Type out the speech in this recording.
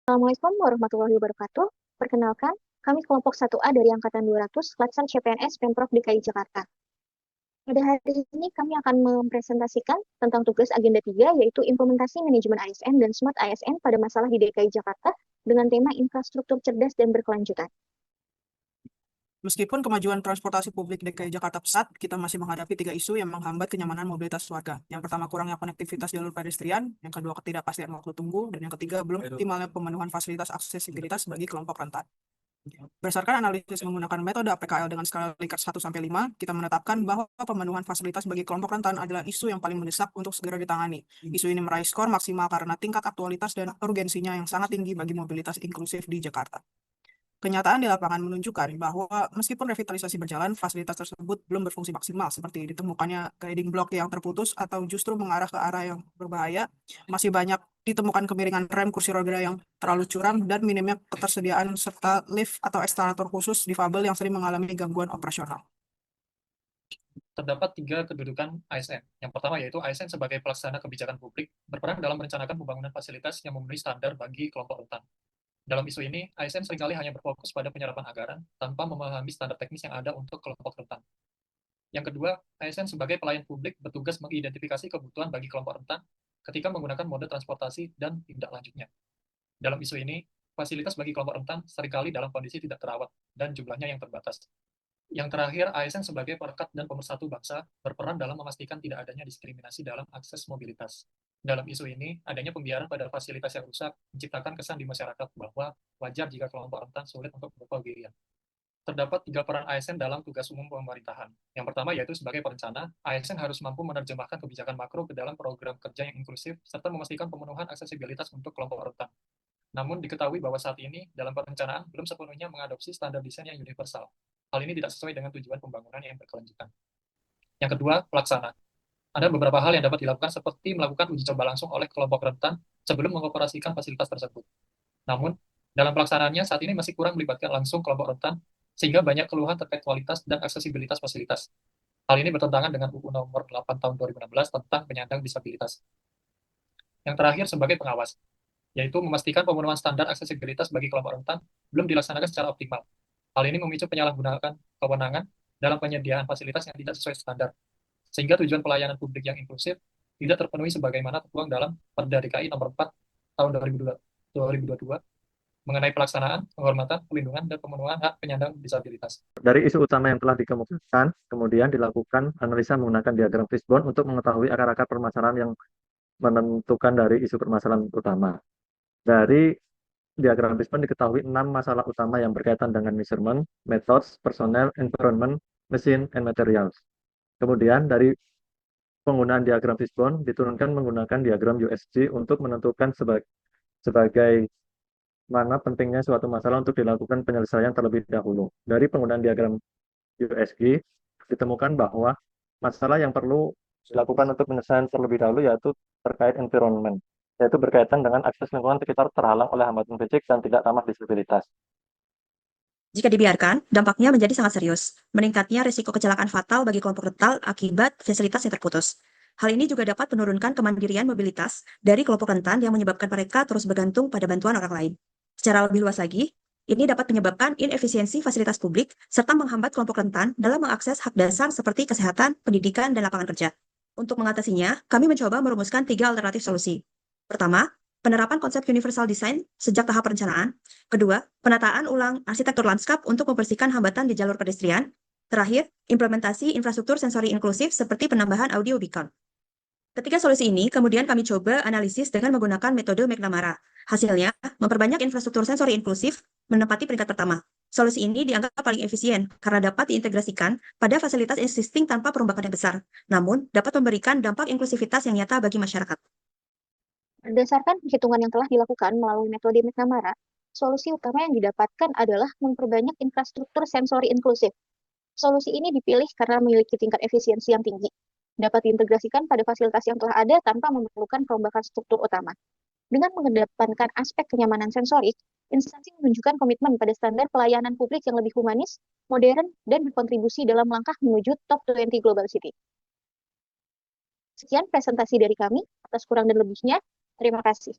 Assalamualaikum warahmatullahi wabarakatuh. Perkenalkan, kami kelompok 1A dari Angkatan 200, Latsar CPNS Pemprov DKI Jakarta. Pada hari ini kami akan mempresentasikan tentang tugas agenda 3, yaitu implementasi manajemen ASN dan smart ASN pada masalah di DKI Jakarta dengan tema infrastruktur cerdas dan berkelanjutan. Meskipun kemajuan transportasi publik DKI Jakarta pesat, kita masih menghadapi 3 isu yang menghambat kenyamanan mobilitas warga. Yang pertama, kurangnya konektivitas jalur pedestrian. Yang kedua, ketidakpastian waktu tunggu. Dan yang ketiga, belum optimalnya pemenuhan fasilitas aksesibilitas bagi kelompok rentan. Berdasarkan analisis menggunakan metode APKL dengan skala Likert 1-5, kita menetapkan bahwa pemenuhan fasilitas bagi kelompok rentan adalah isu yang paling mendesak untuk segera ditangani. Isu ini meraih skor maksimal karena tingkat aktualitas dan urgensinya yang sangat tinggi bagi mobilitas inklusif di Jakarta. Kenyataan di lapangan menunjukkan bahwa meskipun revitalisasi berjalan, fasilitas tersebut belum berfungsi maksimal, seperti ditemukannya guiding block yang terputus atau justru mengarah ke arah yang berbahaya. Masih banyak ditemukan kemiringan rem kursi roda yang terlalu curam dan minimnya ketersediaan serta lift atau eskalator khusus difabel yang sering mengalami gangguan operasional. Terdapat 3 kedudukan ASN. Yang pertama yaitu ASN sebagai pelaksana kebijakan publik, berperan dalam merencanakan pembangunan fasilitas yang memenuhi standar bagi kelompok rentan. Dalam isu ini, ASN seringkali hanya berfokus pada penyerapan anggaran tanpa memahami standar teknis yang ada untuk kelompok rentan. Yang kedua, ASN sebagai pelayan publik bertugas mengidentifikasi kebutuhan bagi kelompok rentan ketika menggunakan mode transportasi dan tindak lanjutnya. Dalam isu ini, fasilitas bagi kelompok rentan seringkali dalam kondisi tidak terawat dan jumlahnya yang terbatas. Yang terakhir, ASN sebagai perekat dan pemersatu bangsa berperan dalam memastikan tidak adanya diskriminasi dalam akses mobilitas. Dalam isu ini, adanya pembiaran pada fasilitas yang rusak menciptakan kesan di masyarakat bahwa wajar jika kelompok rentan sulit untuk berpengalaman. Terdapat 3 peran ASN dalam tugas umum pemerintahan. Yang pertama yaitu sebagai perencana, ASN harus mampu menerjemahkan kebijakan makro ke dalam program kerja yang inklusif serta memastikan pemenuhan aksesibilitas untuk kelompok rentan. Namun diketahui bahwa saat ini dalam perencanaan belum sepenuhnya mengadopsi standar desain yang universal. Hal ini tidak sesuai dengan tujuan pembangunan yang berkelanjutan. Yang kedua, pelaksana. Ada beberapa hal yang dapat dilakukan seperti melakukan uji coba langsung oleh kelompok rentan sebelum mengoperasikan fasilitas tersebut. Namun, dalam pelaksanaannya saat ini masih kurang melibatkan langsung kelompok rentan, sehingga banyak keluhan terkait kualitas dan aksesibilitas fasilitas. Hal ini bertentangan dengan UU Nomor 8 Tahun 2016 tentang penyandang disabilitas. Yang terakhir, sebagai pengawas, yaitu memastikan pemenuhan standar aksesibilitas bagi kelompok rentan belum dilaksanakan secara optimal. Hal ini memicu penyalahgunaan kewenangan dalam penyediaan fasilitas yang tidak sesuai standar, sehingga tujuan pelayanan publik yang inklusif tidak terpenuhi sebagaimana tertuang dalam Perda DKI Nomor 4 Tahun 2022 mengenai pelaksanaan, penghormatan, pelindungan, dan pemenuhan hak penyandang disabilitas. Dari isu utama yang telah dikemukakan, kemudian dilakukan analisa menggunakan diagram fishbone untuk mengetahui akar-akar permasalahan yang menentukan dari isu permasalahan utama. Dari diagram fishbone diketahui 6 masalah utama yang berkaitan dengan measurement, methods, personnel, environment, machine, and materials. Kemudian dari penggunaan diagram fishbone diturunkan menggunakan diagram USG untuk menentukan sebagai mana pentingnya suatu masalah untuk dilakukan penyelesaian terlebih dahulu. Dari penggunaan diagram USG ditemukan bahwa masalah yang perlu dilakukan untuk penyelesaian terlebih dahulu yaitu terkait environment, yaitu berkaitan dengan akses lingkungan sekitar terhalang oleh hambatan fisik dan tidak ramah disabilitas. Jika dibiarkan, dampaknya menjadi sangat serius, meningkatnya risiko kecelakaan fatal bagi kelompok rentan akibat fasilitas yang terputus. Hal ini juga dapat menurunkan kemandirian mobilitas dari kelompok rentan yang menyebabkan mereka terus bergantung pada bantuan orang lain. Secara lebih luas lagi, ini dapat menyebabkan inefisiensi fasilitas publik serta menghambat kelompok rentan dalam mengakses hak dasar seperti kesehatan, pendidikan, dan lapangan kerja. Untuk mengatasinya, kami mencoba merumuskan 3 alternatif solusi. Pertama, penerapan konsep universal design sejak tahap perencanaan. Kedua, penataan ulang arsitektur lanskap untuk membersihkan hambatan di jalur pedestrian. Terakhir, implementasi infrastruktur sensori inklusif seperti penambahan audio beacon. Ketiga solusi ini kemudian kami coba analisis dengan menggunakan metode McNamara. Hasilnya, memperbanyak infrastruktur sensori inklusif menempati peringkat pertama. Solusi ini dianggap paling efisien karena dapat diintegrasikan pada fasilitas existing tanpa perombakan yang besar, namun dapat memberikan dampak inklusivitas yang nyata bagi masyarakat. Berdasarkan perhitungan yang telah dilakukan melalui metode McNamara, solusi utama yang didapatkan adalah memperbanyak infrastruktur sensori inklusif. Solusi ini dipilih karena memiliki tingkat efisiensi yang tinggi, dapat diintegrasikan pada fasilitas yang telah ada tanpa memerlukan perombakan struktur utama. Dengan mengedepankan aspek kenyamanan sensorik, instansi menunjukkan komitmen pada standar pelayanan publik yang lebih humanis, modern, dan berkontribusi dalam langkah menuju top 20 Global City. Sekian presentasi dari kami. Atas kurang dan lebihnya, terima kasih.